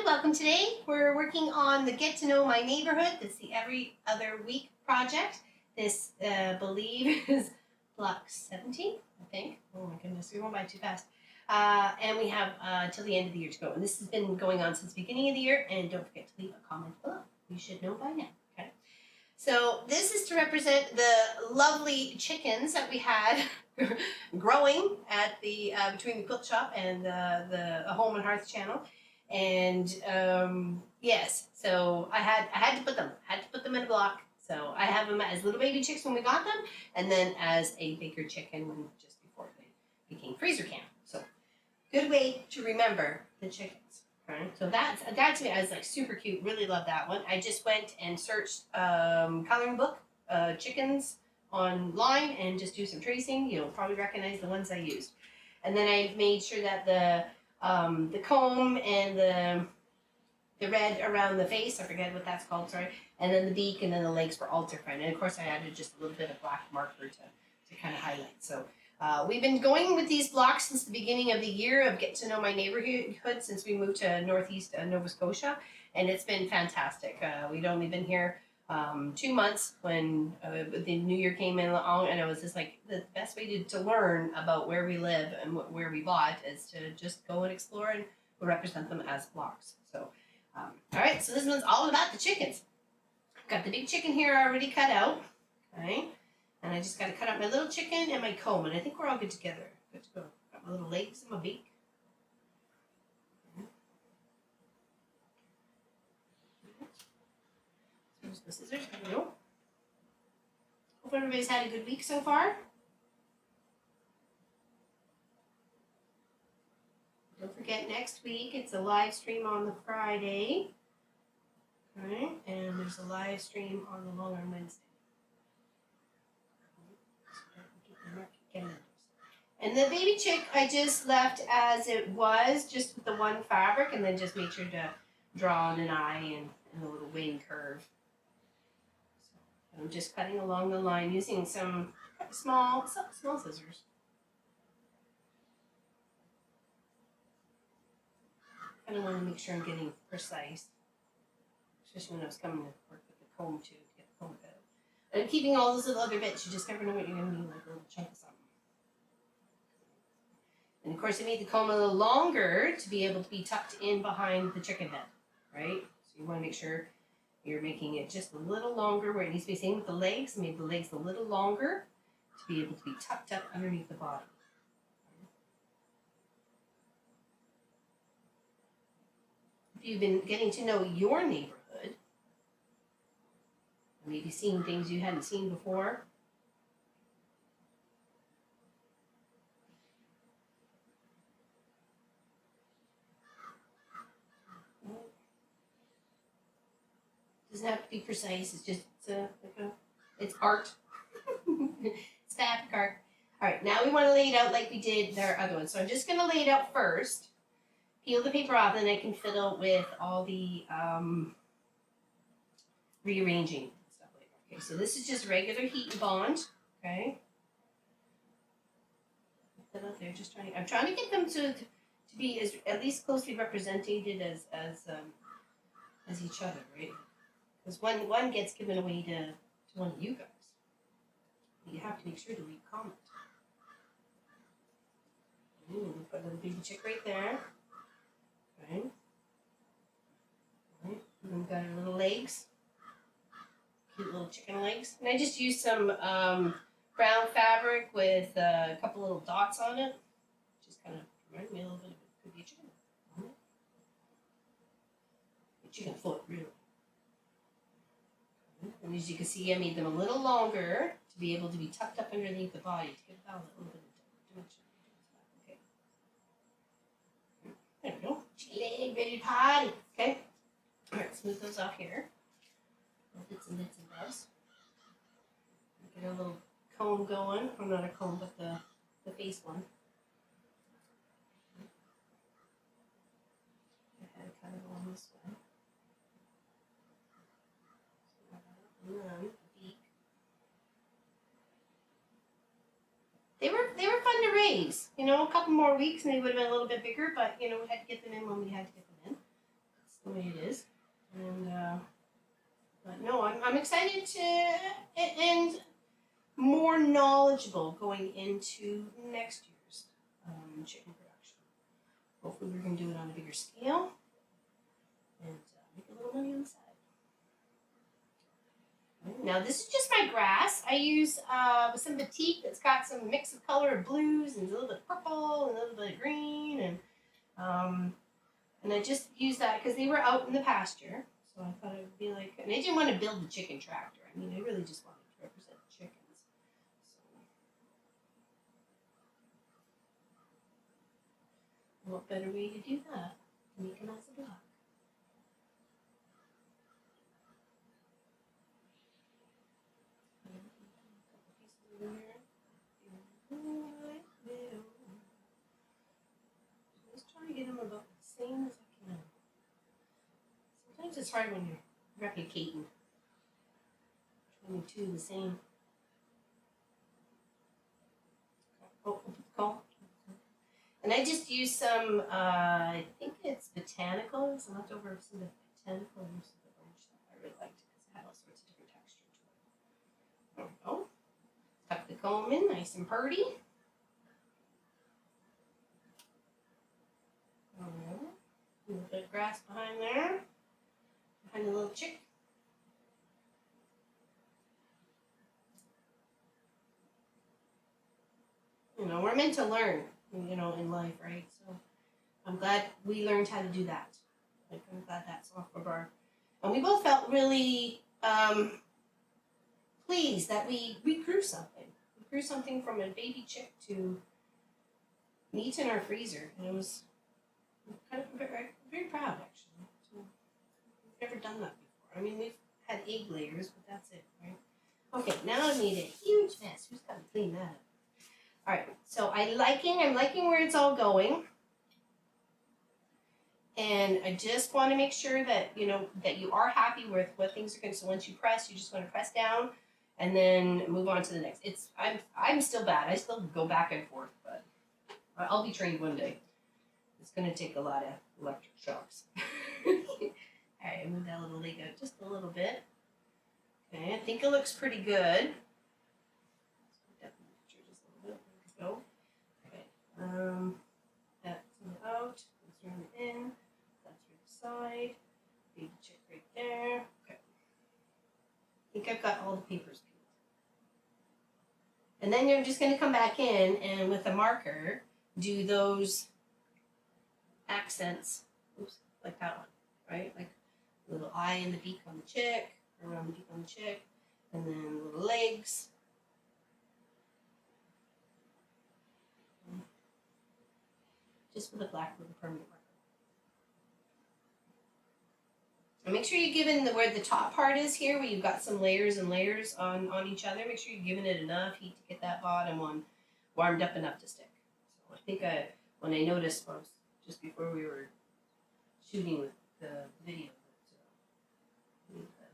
welcome today. We're working on the Get to Know My Neighborhood. This is the every other week project. This, believe, is block 17, I think. Oh my goodness, we went by too fast. And we have till the end of the year to go. And this has been going on since the beginning of the year. And don't forget to leave a comment below. You should know by now, okay? So this is to represent the lovely chickens that we had growing at the between the quilt shop and the Home and Hearth channel. And yes, so I had to put them in a block. So I have them as little baby chicks when we got them, and then as a bigger chicken when just before they became freezer camp. So good way to remember the chickens. Right? So that to me, I was like super cute. Really love that one. I just went and searched coloring book chickens online and just do some tracing. You'll probably recognize the ones I used, and then I made sure that the comb and the red around the face, I forget what that's called, sorry, and then the beak and then the legs were all different. And of course I added just a little bit of black marker to kind of highlight. So we've been going with these blocks since the beginning of the year of Get to Know My Neighborhood since we moved to Northeast Nova Scotia, and it's been fantastic. We'd only been here 2 months when the new year came in along, and it was just like the best way to learn about where we live and where we bought is to just go and explore, and we'll represent them as blocks. So all right, so this one's all about the chickens. Got the big chicken here already cut out, okay, and I just got to cut out my little chicken and my comb, and I think we're all good together. Good to go. Got my little legs and my beak. Here's the scissors. There we go. Hope everybody's had a good week so far. Don't forget, next week it's a live stream on the Friday. All right, and there's a live stream on the long on Wednesday. And the baby chick I just left as it was, just with the one fabric, and then just made sure to draw on an eye and a little wing curve. So I'm just cutting along the line using some small scissors. I kind of want to make sure I'm getting precise, especially when I was coming to work with the comb too, to get the comb cut out. And I'm keeping all those little other bits. You just never know what you're going to need, like a little chunk of something. And of course, I made the comb a little longer to be able to be tucked in behind the chicken head, right? So you want to make sure you're making it just a little longer where it needs to be. Same with the legs. I made the legs a little longer to be able to be tucked up underneath the body. If you've been getting to know your neighborhood, maybe seeing things you hadn't seen before, doesn't have to be precise. It's just it's art. It's fabric art. All right, now we want to lay it out like we did our other one. So I'm just going to lay it out first. Peel the paper off, and then I can fiddle with all the rearranging and stuff like that. Okay, so this is just regular heat and bond. Okay. Put that out there. Just trying. I'm trying to get them to be as at least closely represented as each other, right? Because one gets given away to one of you guys. You have to make sure to leave a comment. Put a little baby chick right there. Okay. Right. And then we've got our little legs. Cute little chicken legs. And I just used some brown fabric with a couple little dots on it. Just kind of reminded me a little bit of it. Could be a chicken. A chicken foot, really. And as you can see, I made them a little longer to be able to be tucked up underneath the body to give that a little bit of dimension. Okay. There we go. Chicken leg, ready to potty. Okay. All right, smooth those off here. Bits and bobs. Get a little comb going. Or not a comb, but the face one. I had it kind of along this way. They were fun to raise. You know, a couple more weeks and they would have been a little bit bigger, but you know, we had to get them in when we had to get them in. the way it is. And but no, I'm excited to and more knowledgeable going into next year's chicken production. Hopefully we're going to do it on a bigger scale and make a little money on the side. Now this is just my grass. I use some Applique that's got some mix of color of blues and a little bit of purple and a little bit of green, and I just used that because they were out in the pasture. So I thought it would be like, and I didn't want to build the chicken tractor. I mean, I really just wanted to represent the chickens. So what better way to do that? Make them as a block. Just trying to get them about the same as I can. Sometimes it's hard when you're replicating. Trying to do the same. Oh. And I just use some, I think it's botanical, some leftover some botanical use of the orange stuff. I really liked it because it had all sorts of different texture to it. There we go. Tuck the comb in nice and purty. A little bit of grass behind there, behind the little chick. You know, we're meant to learn, you know, in life, right? So I'm glad we learned how to do that. Like, I'm glad that's off of our... And we both felt really pleased that we grew something. We grew something from a baby chick to meat in our freezer. And it was kind of very proud, actually. So we've never done that before. I mean, we've had egg layers, but that's it, right? Okay, now I made a huge mess. Who's got to clean that up? All right, so I'm liking where it's all going. And I just want to make sure that, you know, that you are happy with what things are going to, so once you press, you just want to press down and then move on to the next. I'm still bad. I still go back and forth, but I'll be trained one day. It's going to take a lot of electric shocks. All right, move that little leg out just a little bit. Okay, I think it looks pretty good. Go. Okay. That's out. Let's run it in. That's right side. Baby chick right there. Okay. I think I've got all the papers peeled. And then you're just going to come back in and with a marker do those accents. Oops, like that one, right? Like a little eye and the beak on the chick, around the beak on the chick, and then little legs. Just with a black with a permanent marker. And make sure you're giving where the top part is here, where you've got some layers and layers on each other. Make sure you're giving it enough heat to get that bottom one warmed up enough to stick. So I think when I noticed just before we were shooting with the video, that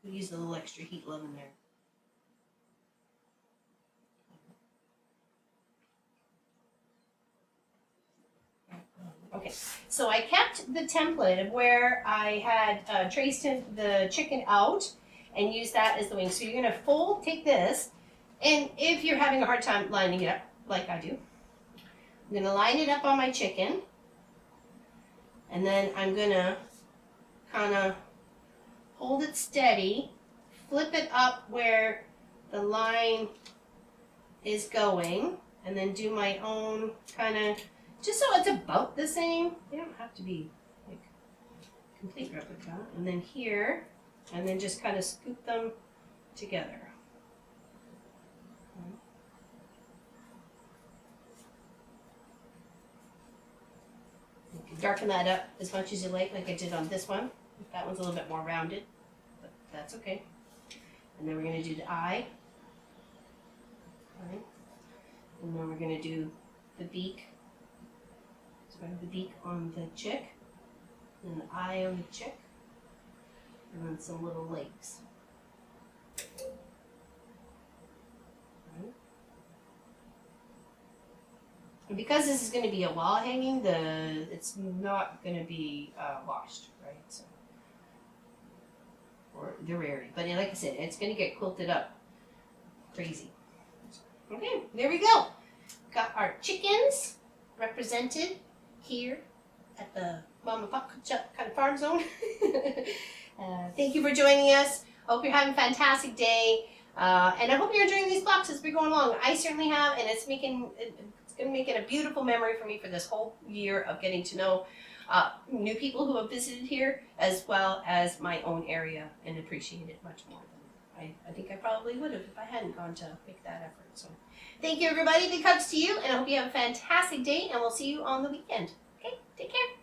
we used a little extra heat love in there. Okay, so I kept the template of where I had traced the chicken out and used that as the wing. So you're going to take this, and if you're having a hard time lining it up, like I do, I'm going to line it up on my chicken, and then I'm going to kind of hold it steady, flip it up where the line is going, and then do my own kind of, just so it's about the same. They don't have to be like complete replica. And then here, and then just kind of scoop them together. You can darken that up as much as you like I did on this one. That one's a little bit more rounded, but that's okay. And then we're going to do the eye. All right. And then we're going to do the beak. So I have the beak on the chick, and the eye on the chick, and then some little legs. Right. And because this is going to be a wall hanging, it's not going to be washed, right? So, or the rarity. But like I said, it's going to get quilted up crazy. Okay, there we go. Got our chickens represented here at the Mama Pop kind of farm zone. Thank you for joining us. Hope you're having a fantastic day. And I hope you're enjoying these blocks as we're going along. I certainly have, and it's going to make it a beautiful memory for me for this whole year of getting to know new people who have visited here, as well as my own area, and appreciate it much more than I think I probably would have if I hadn't gone to make that effort. So thank you, everybody. Big hugs to you, and I hope you have a fantastic day, and we'll see you on the weekend. Okay, take care.